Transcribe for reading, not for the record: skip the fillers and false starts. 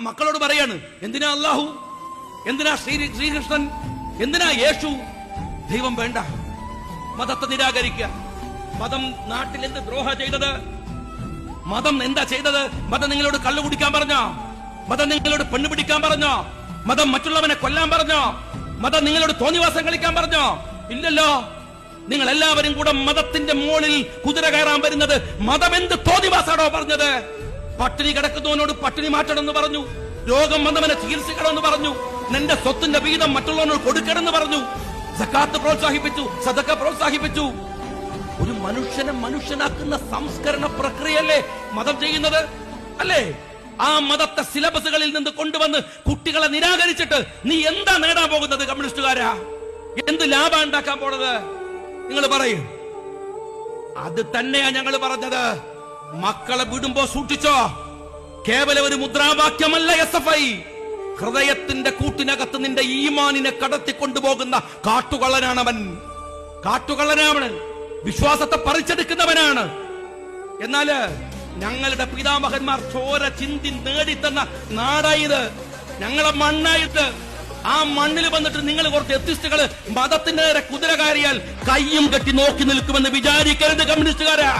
മക്കളോട് പറയാണ്, എന്തിനാ അല്ലാഹു, എന്തിനാ ശ്രീകൃഷ്ണൻ, എന്തിനാ യേശു? ദൈവം വേണ്ട, മതത്തെ നിരാകരിക്കുക. മതം നാട്ടിൽ എന്ത് ദ്രോഹ ചെയ്തത്? മതം എന്താ ചെയ്തത്? മതം നിങ്ങളോട് കള്ളു കുടിക്കാൻ പറഞ്ഞോ? മതം നിങ്ങളോട് പെണ്ണു പിടിക്കാൻ പറഞ്ഞോ? മതം മറ്റുള്ളവനെ കൊല്ലാൻ പറഞ്ഞോ? മതം നിങ്ങളോട് തോന്നിവാസം കളിക്കാൻ പറഞ്ഞോ? ഇല്ലല്ലോ. നിങ്ങൾ എല്ലാവരും കൂടെ മതത്തിന്റെ മുകളിൽ കുതിര കയറാൻ വരുന്നത് മതം എന്ത് തോന്നിവാസാണോ പറഞ്ഞത്? പട്ടിണി കിടക്കുന്നവനോട് പട്ടിണി മാറ്റണമെന്ന് പറഞ്ഞു, രോഗം വന്നവനെ ചികിത്സിക്കണമെന്ന് പറഞ്ഞു, നിന്റെ സ്വത്തിന്റെ വീതം മറ്റുള്ളവനോട് കൊടുക്കണമെന്ന് പറഞ്ഞു, സക്കാത്ത് പ്രോത്സാഹിപ്പിച്ചു, സദക്ക പ്രോത്സാഹിപ്പിച്ചു. ഒരു മനുഷ്യനെ മനുഷ്യനാക്കുന്ന സംസ്കരണ പ്രക്രിയയല്ലേ മതം ചെയ്യുന്നത്? അല്ലേ? ആ മതത്തെ സിലബസുകളിൽ നിന്ന് കൊണ്ടുവന്ന് കുട്ടികളെ നിരാകരിച്ചിട്ട് നീ എന്താ നേടാൻ പോകുന്നത്? കമ്മ്യൂണിസ്റ്റുകാരാ എന്ത് ലാഭം ഉണ്ടാക്കാൻ പോണത്? നിങ്ങൾ പറയും. അത് തന്നെയാ ഞങ്ങൾ പറഞ്ഞത്. മക്കളെ വിടുമ്പോ സൂക്ഷിച്ചോ. കേവലം ഒരു മുദ്രാവാക്യമല്ല SFI. ഹൃദയത്തിന്റെ കൂട്ടിനകത്ത് നിന്റെ ഈമാനിനെ കടത്തിക്കൊണ്ടുപോകുന്ന കാട്ടുകള്ളനാണവൻ. കാട്ടുകള്ളനാവൻ, വിശ്വാസത്തെ പറിച്ചെടുക്കുന്നവനാണ്. എന്നാല് ഞങ്ങളുടെ പിതാമഹന്മാർ ചോര ചിന്തി നേടിത്തന്ന നാടായത്, ഞങ്ങളെ മണ്ണായത്. ആ മണ്ണിൽ വന്നിട്ട് നിങ്ങൾ കുറച്ച് എത്തിസ്റ്റുകള് മതത്തിന്റെ നേരെ കുതിര കയറിയാൽ കയ്യും കെട്ടി നോക്കി നിൽക്കുമെന്ന് വിചാരിക്കരുത് കമ്മ്യൂണിസ്റ്റുകാരാ.